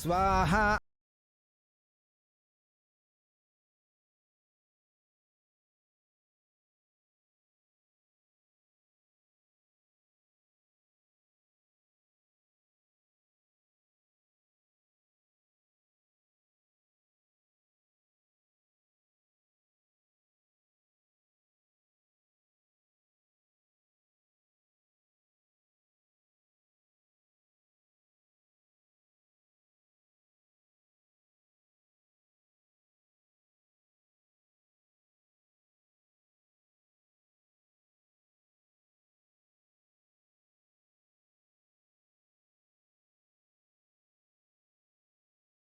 స్వాహా.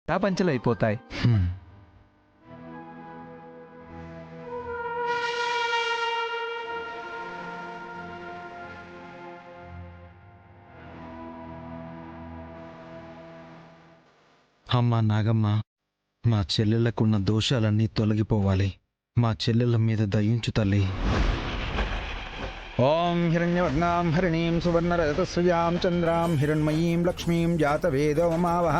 పంచలైపోతాయి. అమ్మా నాగమ్మ, మా చెల్లెళ్లకున్న దోషాలన్నీ తొలగిపోవాలి. మా చెల్లెళ్ళ మీద దయించు తల్లి. ఓం హిరణ్యవర్ణాం హరిణీం సువర్ణరజతస్రజాం చంద్రాం హిరణ్మయీం లక్ష్మీం జాతవేదోమావహ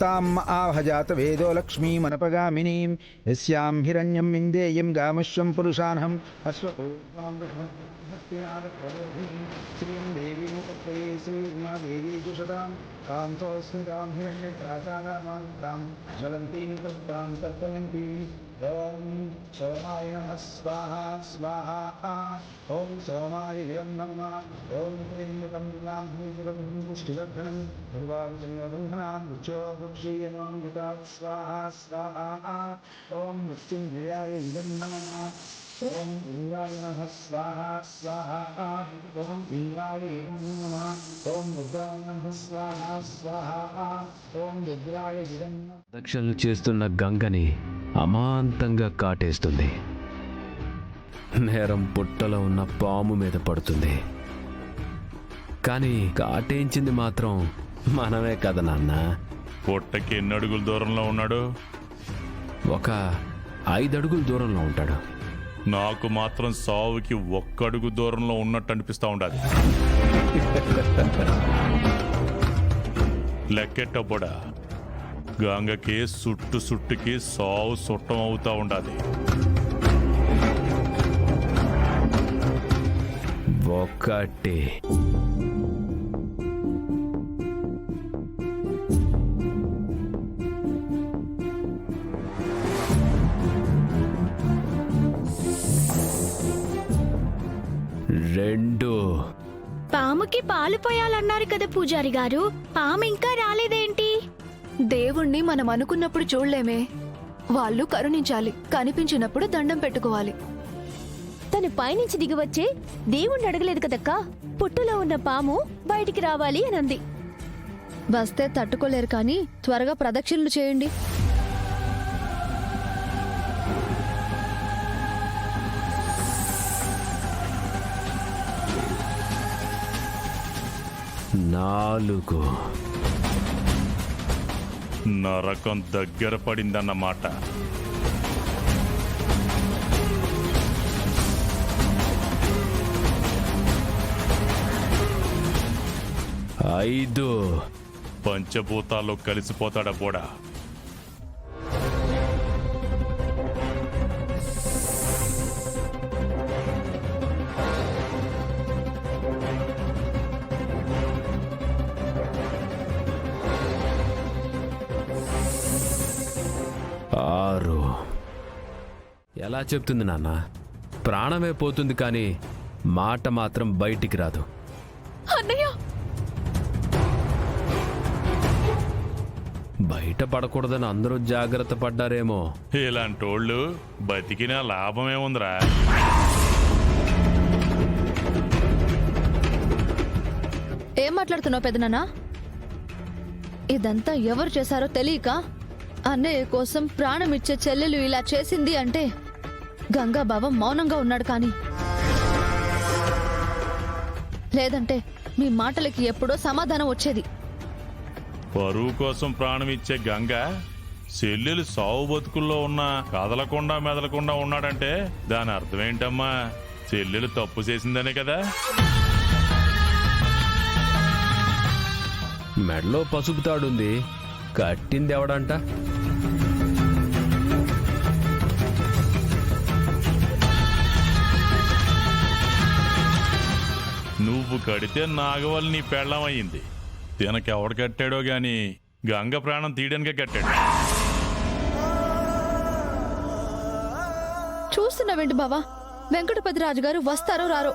తాం ఆవహ జాతవేదో లక్ష్మీమనపగామినీం యస్యాం హిరణ్యం విందేయం గామశ్వం పురుషానహం శ్రీం దేవీముపే శ్రీమాదేవీ జుషతాం కాంతోస్మితాం హిరణ్యప్రాసాదామాం జ్వలంతీం తత్తాం తర్పయంతీం. ఓం సోమాయ నమః స్వాహా స్వాహా. ఓం సోమాయ యం నమః. ఓం త్రయంబకం నామం పుష్టివర్ధనం దుర్వాంశనాం రుచోక్షీయమామృతా స్వాహా స్వాహా. ఓం మృత్యుంజయాయ యం నమః. ఓం ఇంద్రాయ నమః స్వాహా స్వాహా. ఓం ఇంద్రాయ నమః. ఓం రుద్రాయ నమః స్వాహా స్వాహా. ఓం రుద్రాయ నమః. దక్షిణలు చేస్తున్న గంగని అమాంతంగా కాటేస్తుంది. నేరం పుట్టలో ఉన్న పాము మీద పడుతుంది. కానీ కాటేంచింది మాత్రం మనమే కదా నాన్న. పుట్టకి ఎన్ని అడుగుల దూరంలో ఉన్నాడు? ఒక 5 అడుగుల దూరంలో ఉంటాడు. నాకు మాత్రం సావుకి 1 అడుగు దూరంలో ఉన్నట్టు అనిపిస్తా ఉండాలి. లెక్కెట్టబోడా గంగకి సుట్టుకి సావు సుట్టం అవుతా ఉండాలి. ఒకటి రెండు. పాముకి పాలు పోయాలన్నారు కదా పూజారి గారు, పాము ఇంకా రాలేదేంటి? దేవుణ్ణి మనం అనుకున్నప్పుడు చూడలేమే. వాళ్ళు కరుణించాలి, కనిపించినప్పుడు దండం పెట్టుకోవాలి. తను పైనుంచి దిగివచ్చే దేవుణ్ణి అడగలేదు కదక్కా. పుట్టులో ఉన్న పాము బయటికి రావాలి అని అంది. వస్తే తట్టుకోలేరు కానీ త్వరగా ప్రదక్షిణలు చేయండి. నాలుగు. నరకం దగ్గర పడిందన్నమాట. ఐదు. పంచభూతాల్లో కలిసిపోతాడా బోడా? ఆరు. ఎలా చెప్తుంది నాన్న? ప్రాణమే పోతుంది కానీ మాట మాత్రం బయటికి రాదు. అన్నయ్య, బయట పడకూడదని అందరూ జాగ్రత్త పడ్డారేమో. ఇలాంటోళ్ళు బతికిన లాభమేముందిరా? ఏం మాట్లాడుతున్నావు పెదనాన్న? ఇదంతా ఎవరు చేశారో తెలియక అన్నయ్య కోసం ప్రాణం ఇచ్చే చెల్లెలు ఇలా చేసింది అంటే గంగా బావ మౌనంగా ఉన్నాడు. కానీ లేదంటే మీ మాటలకి ఎప్పుడో సమాధానం వచ్చేది. పరువు కోసం ప్రాణం ఇచ్చే గంగ చెల్లెలు సావు బతుకుల్లో ఉన్నా కదలకుండా మెదలకుండా ఉన్నాడంటే దాని అర్థం ఏంటమ్మా? చెల్లెలు తప్పు చేసిందనే కదా. మెడలో పసుపు తాడుంది కట్టింది ఎవడంట? నువ్వు కడితే నాగవల్లి నీ పెళ్ళమయ్యింది. తినకెవడు కట్టాడో గాని గంగ ప్రాణం తీయడానికే కట్టాడు. చూస్తున్నావేంటి బావా? వెంకటపతి రాజు గారు వస్తారో రారో.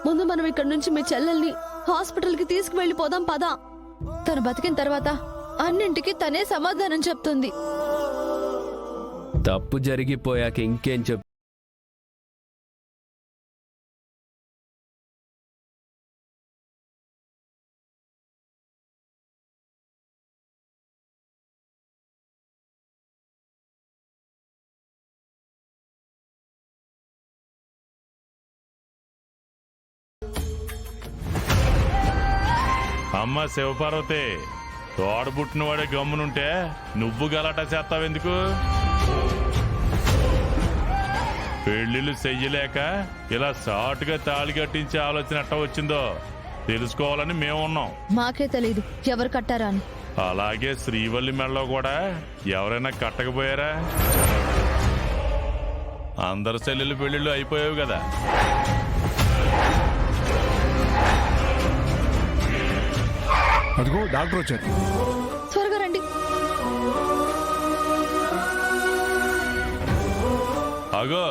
ముందు మనం ఇక్కడి నుంచి మీ చెల్లెల్ని హాస్పిటల్కి తీసుకువెళ్ళిపోదాం పదా. తను బతికిన తర్వాత అన్నింటికి తనే సమాధానం చెప్తుంది. తప్పు జరిగిపోయాక ఇంకేం చెప్ అమ్మ శివపార్వతి, తోడబుట్టినవాడే గమ్మునుంటే నువ్వు గలాట చేస్తావెందుకు? పెళ్లిళ్ళు చెయ్యలేక ఇలా సాటుగా తాళి కట్టించే ఆలోచన ఎట్ట వచ్చిందో తెలుసుకోవాలని మేమున్నాం. మాకే తెలీదు ఎవరు కట్టారా అని. అలాగే శ్రీవల్లి మెడలో కూడా ఎవరైనా కట్టకపోయారా? అందరు చెల్లెలు పెళ్లిళ్ళు అయిపోయావు కదా. అదిగో డాక్టర్ వచ్చారు. త్వరగా రండి. అగో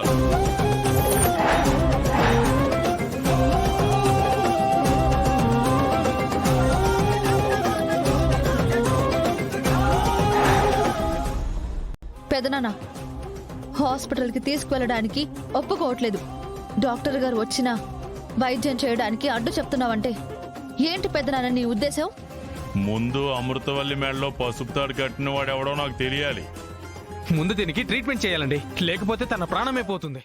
పెదనాన్న హాస్పిటల్కి తీసుకువెళ్ళడానికి ఒప్పుకోవట్లేదు. డాక్టర్ గారు వచ్చినా వైద్యం చేయడానికి అడ్డు చెప్తున్నావంటే ఏంటి పెదనాన్న నీ ఉద్దేశం? ముందు అమృతవల్లి మెడలో పసుపు తాడు కట్టిన వాడెవడో నాకు తెలియాలి. ముందు దీనికి ట్రీట్మెంట్ చేయాలండి, లేకపోతే తన ప్రాణమే పోతుంది.